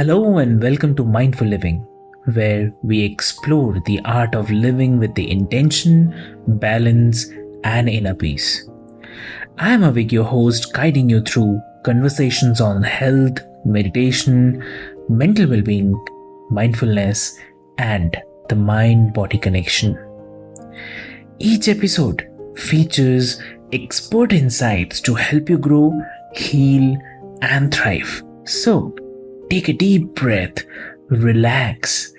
Hello and welcome to Mindful Living, where we explore the art of living with the intention, balance, and inner peace. I am Avik, your host, guiding you through conversations on health, meditation, mental well being, mindfulness, and the mind body connection. Each episode features expert insights to help you grow, heal, and thrive. So, take a deep breath, relax,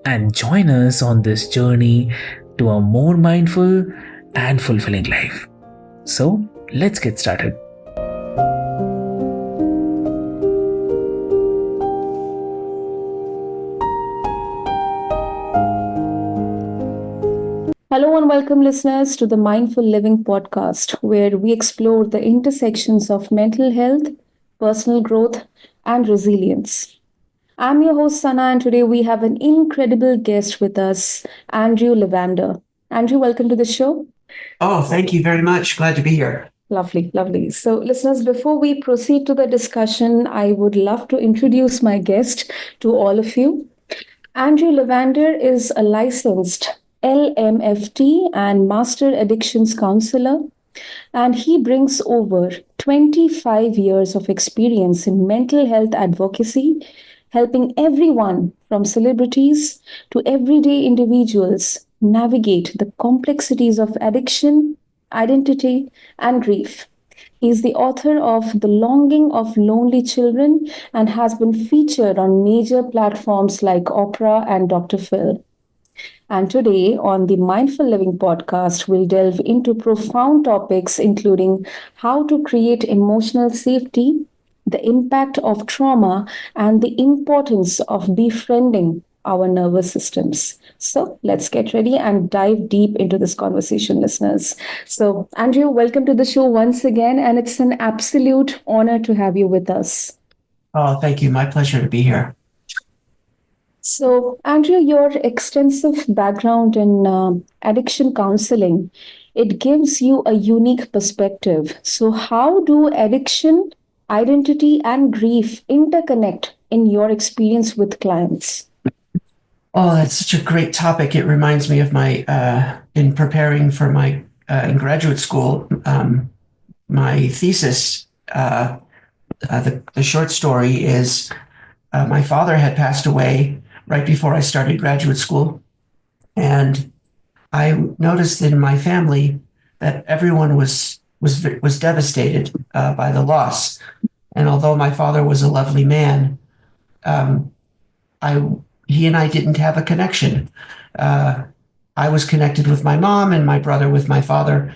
and join us on this journey to a more mindful and fulfilling life. So, let's get started. Hello and welcome, listeners, to the Mindful Living podcast, where we explore the intersections of mental health, personal growth, and resilience. I'm your host, Sana, and today we have an incredible guest with us, Andrew Levander. Andrew, welcome to the show. Oh, thank you very much. Glad to be here. Lovely, lovely. So, listeners, before we proceed to the discussion, I would love to introduce my guest to all of you. Andrew Levander is a licensed LMFT and Master Addictions Counselor, and he brings over 25 years of experience in mental health advocacy, helping everyone from celebrities to everyday individuals navigate the complexities of addiction, identity, and grief. He is the author of The Longing of Lonely Children and has been featured on major platforms like Oprah and Dr. Phil. And today on the Mindful Living podcast, we'll delve into profound topics including how to create emotional safety, the impact of trauma, and the importance of befriending our nervous systems. So let's get ready and dive deep into this conversation, listeners. So, Andrew, welcome to the show once again, and it's an absolute honor to have you with us. Oh, thank you. My pleasure to be here. So, Andrew, your extensive background in addiction counseling, it gives you a unique perspective. So, how do addiction, identity, and grief interconnect in your experience with clients? Oh, that's such a great topic. It reminds me of my, in preparing for my, in graduate school, my thesis, the short story is my father had passed away right before I started graduate school. And I noticed in my family that everyone was devastated by the loss. And although my father was a lovely man, um, he and I didn't have a connection. I was connected with my mom and my brother with my father,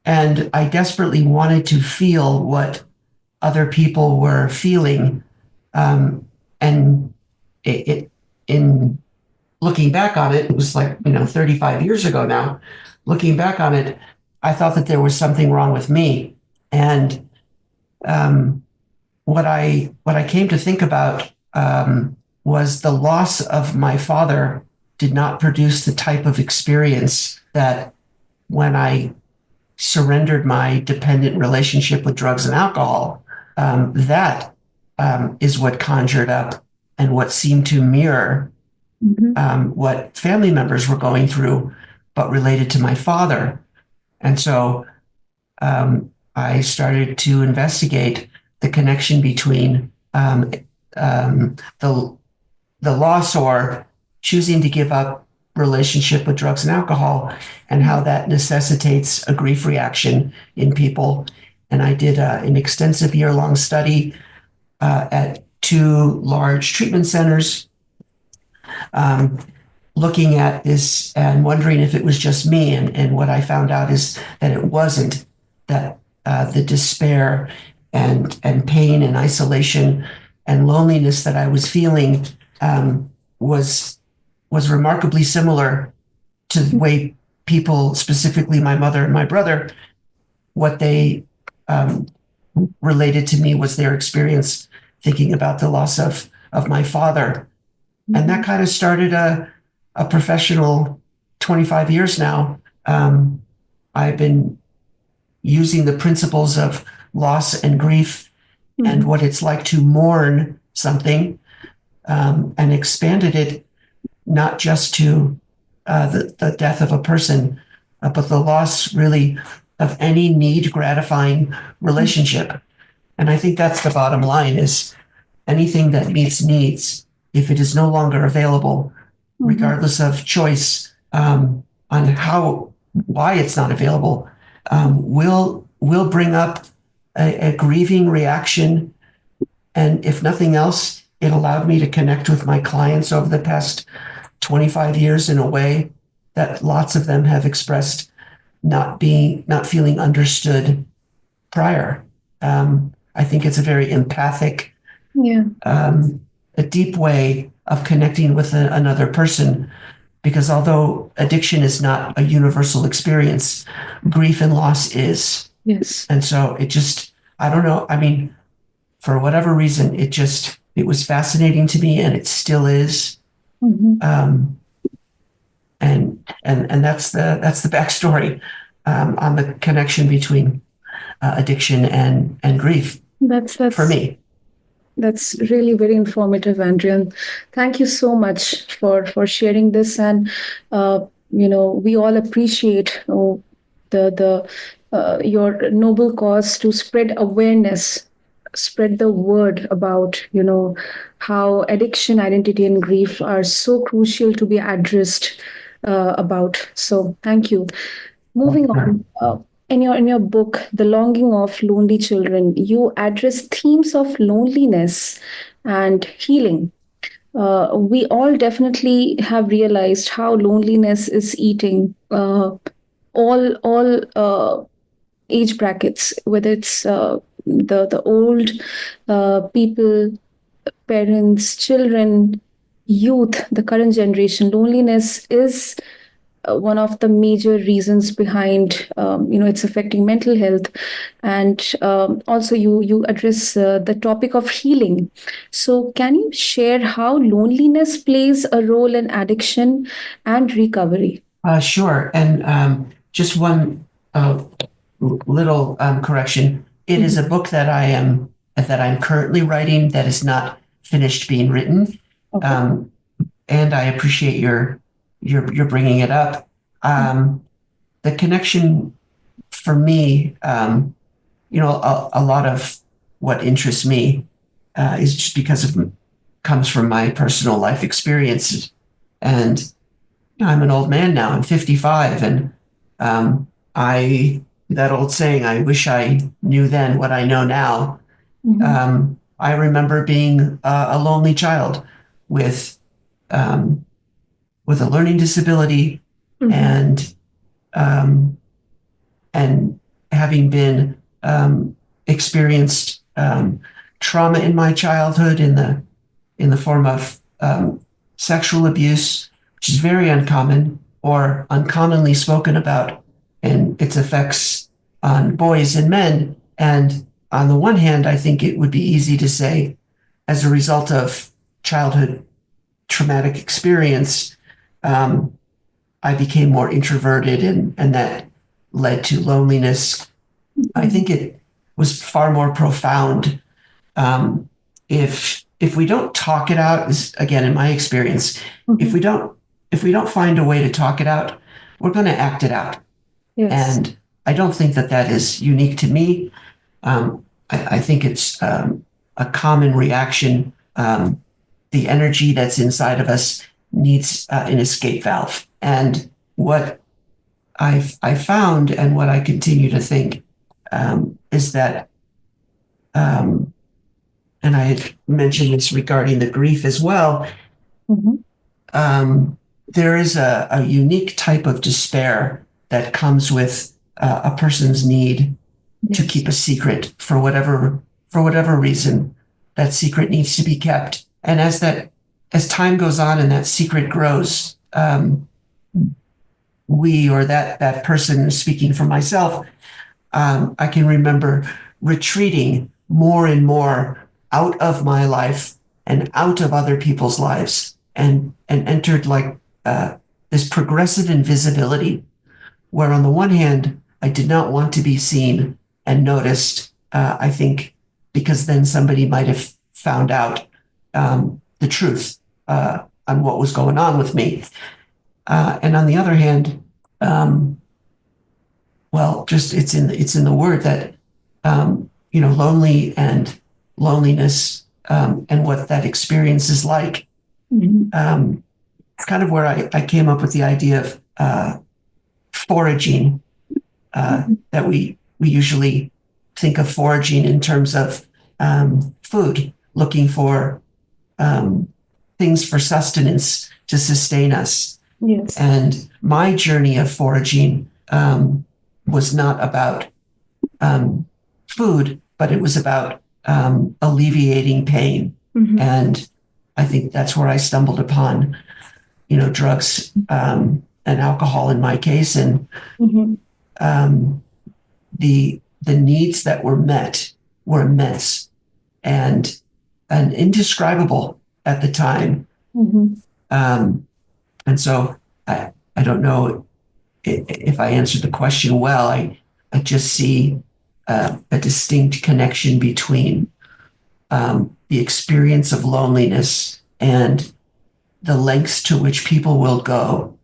and I desperately wanted to feel what other people were feeling. And in looking back on it, it was like 35 years ago now. Looking back on it, I thought that there was something wrong with me, and um, what I came to think about was the loss of my father did not produce the type of experience that when I surrendered my dependent relationship with drugs and alcohol, that is what conjured up and what seemed to mirror what family members were going through, but related to my father. And so I started to investigate the connection between the loss or choosing to give up relationship with drugs and alcohol and how that necessitates a grief reaction in people. And I did an extensive year-long study at two large treatment centers, looking at this and wondering if it was just me. And what I found out is that it wasn't, that the despair and pain and isolation and loneliness that I was feeling was remarkably similar to the way people, specifically my mother and my brother, what they related to me was their experience thinking about the loss of my father. And that kind of started a professional 25 years now. I've been using the principles of loss and grief and what it's like to mourn something and expanded it not just to the death of a person, but the loss really of any need gratifying relationship. And I think that's the bottom line is anything that meets needs, if it is no longer available, regardless of choice on why it's not available, will bring up a grieving reaction. And if nothing else, it allowed me to connect with my clients over the past 25 years in a way that lots of them have expressed not feeling understood prior. I think it's a very empathic, a deep way of connecting with another person, because although addiction is not a universal experience, grief and loss is. Yes. And so I don't know. I mean, for whatever reason, it was fascinating to me, and it still is. And that's the backstory on the connection between addiction and grief. That's for me. That's really very informative, Andrew. And thank you so much for sharing this. And we all appreciate the your noble cause to spread awareness, spread the word about how addiction, identity, and grief are so crucial to be addressed about. So thank you. Moving on. In your book, The Longing of Lonely Children, you address themes of loneliness and healing. We all definitely have realized how loneliness is eating all age brackets, whether it's the old people, parents, children, youth, the current generation. Loneliness is one of the major reasons behind it's affecting mental health. And also you address the topic of healing. So can you share how loneliness plays a role in addiction and recovery? Sure. And just one little correction. It is a book that I'm currently writing that is not finished being written. Okay. And I appreciate you're bringing it up. The connection for me, a lot of what interests me is just comes from my personal life experiences. And I'm an old man now. I'm 55, and that old saying, I wish I knew then what I know now. I remember being a lonely child with a learning disability, and having been experienced trauma in my childhood in the form of sexual abuse, which is very uncommon or uncommonly spoken about, and its effects on boys and men. And on the one hand, I think it would be easy to say, as a result of childhood traumatic experience, I became more introverted, and that led to loneliness. I think it was far more profound. If we don't talk it out, again, in my experience, if we don't find a way to talk it out, we're going to act it out. Yes. And I don't think that is unique to me. I think it's a common reaction. The energy that's inside of us needs an escape valve. And what I found, and what I continue to think, is that, and I had mentioned this regarding the grief as well, there is a unique type of despair that comes with a person's need to keep a secret for whatever reason. That secret needs to be kept. And as time goes on and that secret grows, that person, speaking for myself, I can remember retreating more and more out of my life and out of other people's lives, and entered like this progressive invisibility, where on the one hand, I did not want to be seen and noticed, I think, because then somebody might have found out. the truth on what was going on with me. And on the other hand, well, just it's in the word that lonely and loneliness and what that experience is like. It's kind of where I came up with the idea of foraging. That we usually think of foraging in terms of food, looking for things for sustenance to sustain us. Yes. And my journey of foraging was not about food, but it was about alleviating pain. And I think that's where I stumbled upon, drugs and alcohol in my case, and the needs that were met were immense and indescribable at the time. And so I don't know if I answered the question well. I just see a distinct connection between the experience of loneliness and the lengths to which people will go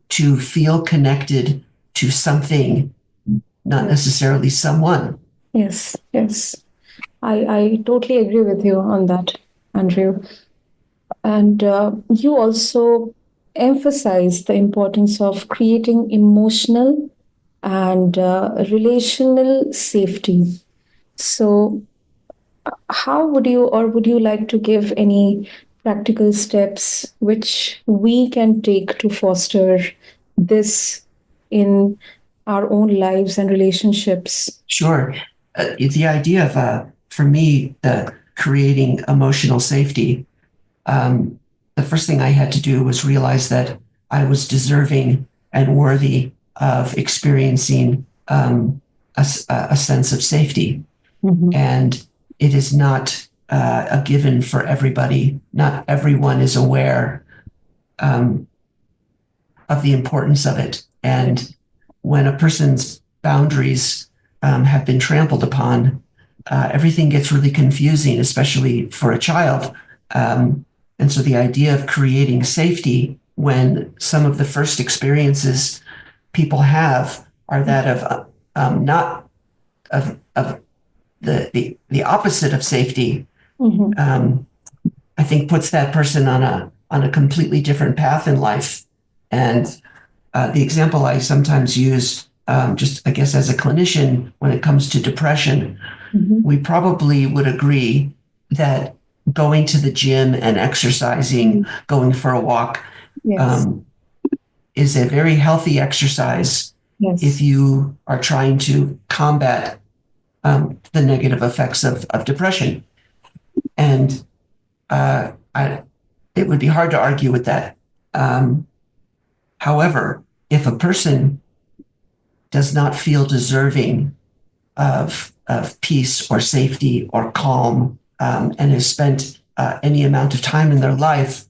to feel connected to something, not necessarily someone. Yes. I totally agree with you on that, Andrew. And you also emphasize the importance of creating emotional and relational safety. So, how would you like to give any practical steps which we can take to foster this in our own lives and relationships? Sure. The idea of, for me, creating emotional safety, the first thing I had to do was realize that I was deserving and worthy of experiencing a sense of safety. And it is not a given for everybody. Not everyone is aware of the importance of it. And when a person's boundaries have been trampled upon, everything gets really confusing, especially for a child. And so the idea of creating safety when some of the first experiences people have are that of not of the opposite of safety, I think puts that person on a completely different path in life. And the example I sometimes use, just I guess as a clinician, when it comes to depression, we probably would agree that going to the gym and exercising, going for a walk, is a very healthy exercise if you are trying to combat the negative effects of depression. And it would be hard to argue with that. However, if a person does not feel deserving of peace or safety or calm, and has spent any amount of time in their life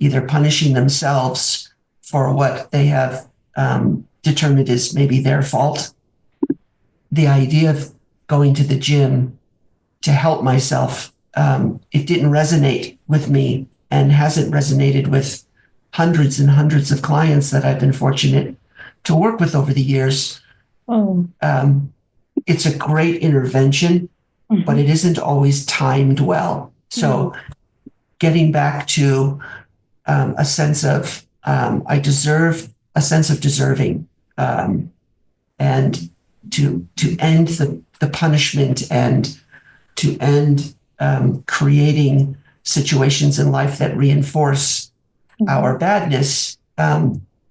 either punishing themselves for what they have determined is maybe their fault, the idea of going to the gym to help myself, it didn't resonate with me and hasn't resonated with hundreds and hundreds of clients that I've been fortunate to work with over the years. It's a great intervention, but it isn't always timed well. So getting back to a sense of I deserve, a sense of deserving, and to end the punishment and to end creating situations in life that reinforce our badness,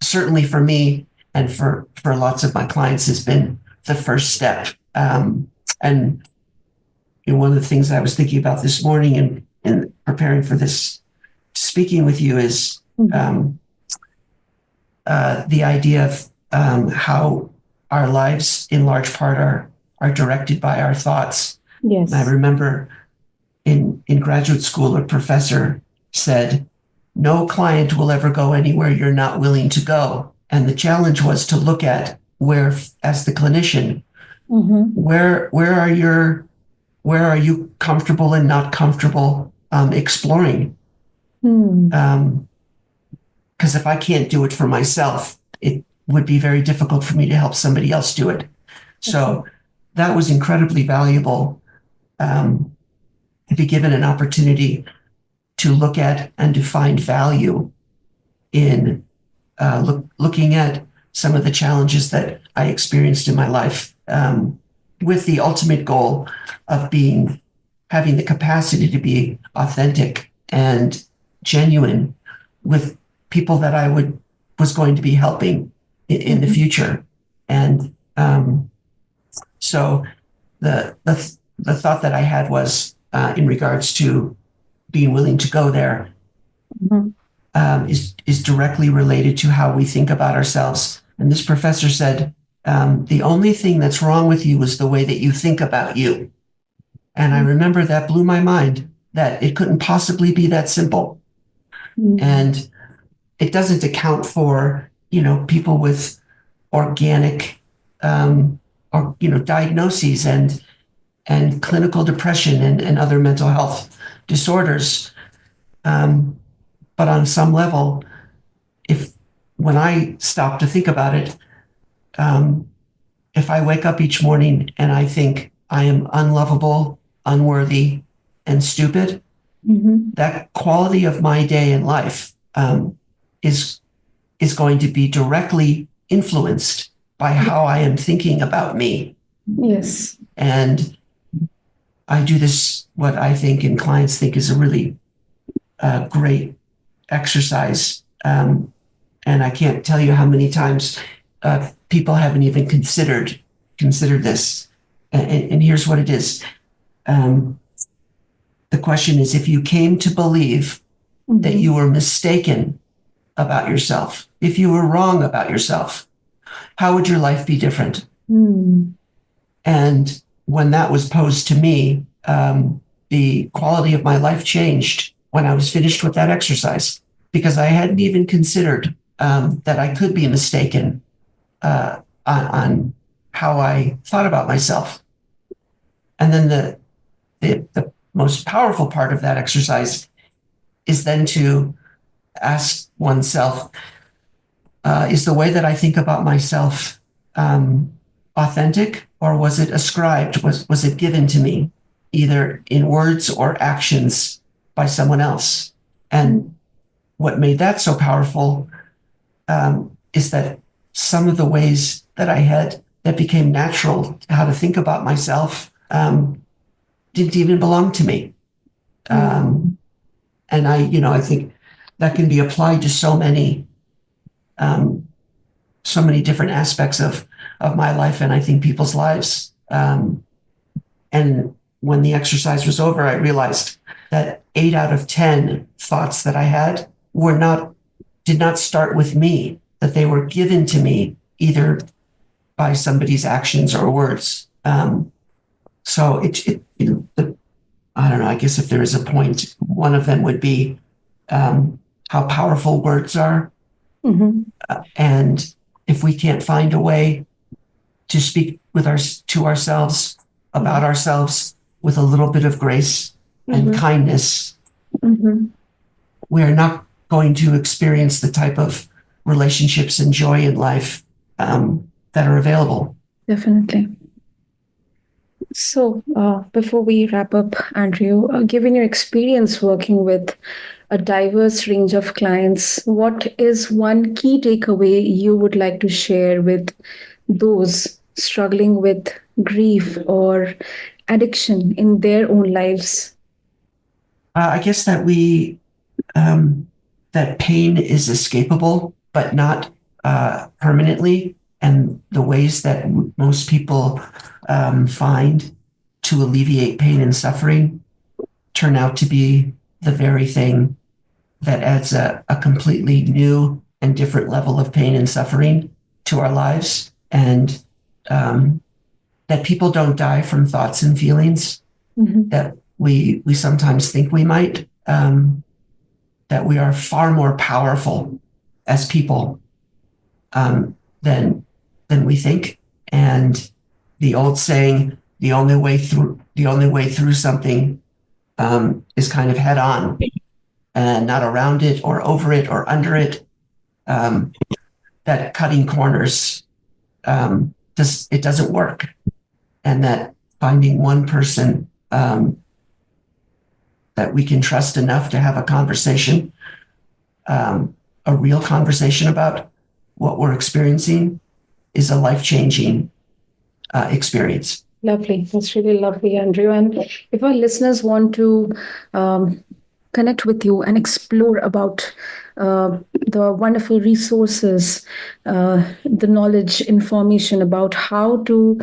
certainly for me and for lots of my clients has been the first step. And one of the things I was thinking about this morning in preparing for this speaking with you is the idea of how our lives in large part are directed by our thoughts. Yes. And I remember in graduate school, a professor said, no client will ever go anywhere you're not willing to go. And the challenge was to look at where, as the clinician, where are your where are you comfortable and not comfortable exploring? Because if I can't do it for myself, it would be very difficult for me to help somebody else do it. So that was incredibly valuable, to be given an opportunity to look at and to find value in looking at some of the challenges that I experienced in my life, with the ultimate goal of having the capacity to be authentic and genuine with people that I was going to be helping in the future. And so the thought that I had was, in regards to being willing to go there, is directly related to how we think about ourselves. And this professor said, the only thing that's wrong with you is the way that you think about you. And I remember that blew my mind, that it couldn't possibly be that simple. And it doesn't account for, people with organic, or, diagnoses and clinical depression and other mental health disorders. But on some level, when I stop to think about it, if I wake up each morning and I think I am unlovable, unworthy, and stupid, that quality of my day in life is going to be directly influenced by how I am thinking about me. Yes. And I do this, what I think and clients think is a really great exercise. And I can't tell you how many times people haven't even considered this. And here's what it is. The question is, if you came to believe that you were mistaken about yourself, if you were wrong about yourself, how would your life be different? And when that was posed to me, the quality of my life changed when I was finished with that exercise, because I hadn't even considered that I could be mistaken on how I thought about myself. And then the most powerful part of that exercise is then to ask oneself, is the way that I think about myself authentic, or was it ascribed? Was it given to me, either in words or actions, by someone else? And what made that so powerful is that some of the ways that I had that became natural, how to think about myself, didn't even belong to me. And I think that can be applied to so many different aspects of my life, and I think people's lives. And when the exercise was over, I realized that 8 out of 10 thoughts that I had did not start with me, that they were given to me either by somebody's actions or words. So I don't know, I guess if there is a point, one of them would be how powerful words are. And if we can't find a way to speak to ourselves about ourselves with a little bit of grace and kindness, we are not going to experience the type of relationships and joy in life that are available. Definitely. So, before we wrap up, Andrew, given your experience working with a diverse range of clients, what is one key takeaway you would like to share with those struggling with grief or addiction in their own lives? I guess that that pain is escapable, but not permanently. And the ways that most people find to alleviate pain and suffering turn out to be the very thing that adds a completely new and different level of pain and suffering to our lives. And that people don't die from thoughts and feelings that we sometimes think we might, that we are far more powerful as people than we think. And the old saying, the only way the only way through something is kind of head on and not around it or over it or under it. That cutting corners it doesn't work, and that finding one person that we can trust enough to have a conversation, a real conversation about what we're experiencing, is a life-changing experience. Lovely. That's really lovely, Andrew. And if our listeners want to connect with you and explore about the wonderful resources, the knowledge, information about how to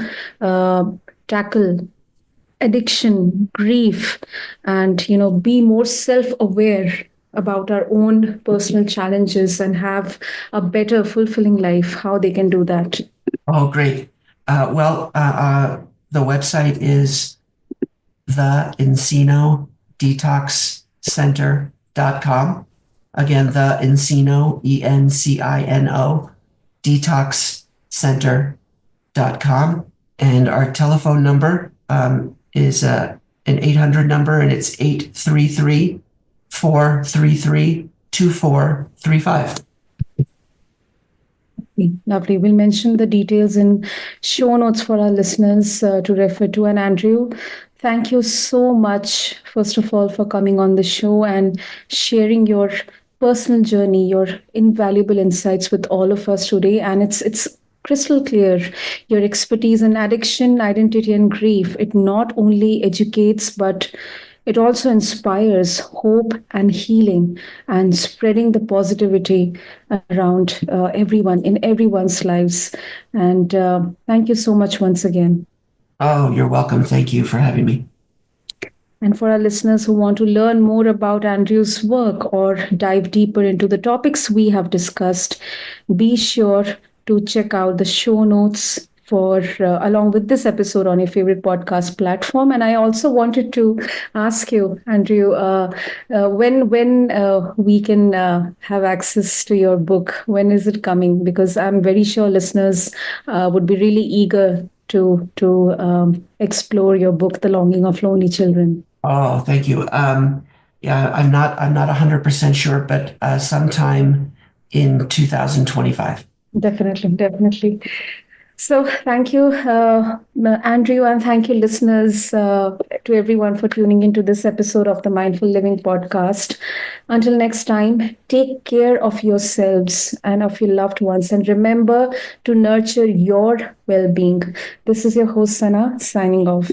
tackle addiction, grief, and be more self-aware about our own personal challenges and have a better, fulfilling life, how they can do that. Oh, great. The website is theencinodetoxcenter.com. Again, the Encino, ENCINO, detoxcenter.com. And our telephone number is an 800 number, and it's 833-433-2435. Lovely. We'll mention the details in show notes for our listeners to refer to. And Andrew, thank you so much, first of all, for coming on the show and sharing your personal journey, your invaluable insights with all of us today. And it's crystal clear your expertise in addiction, identity, and grief. It not only educates, but it also inspires hope and healing and spreading the positivity around everyone in everyone's lives. And thank you so much once again. Oh, you're welcome. Thank you for having me. And for our listeners who want to learn more about Andrew's work or dive deeper into the topics we have discussed, be sure to check out the show notes for along with this episode on your favorite podcast platform. And I also wanted to ask you, Andrew, when we can have access to your book. When is it coming? Because I'm very sure listeners would be really eager to explore your book, The Longing of Lonely Children. Oh, thank you. Yeah, I'm not 100% sure, but sometime in 2025. Definitely. So thank you, Andrew, and thank you, listeners, to everyone for tuning into this episode of the Mindful Living podcast. Until next time, take care of yourselves and of your loved ones, and remember to nurture your well-being. This is your host, Sana, signing off.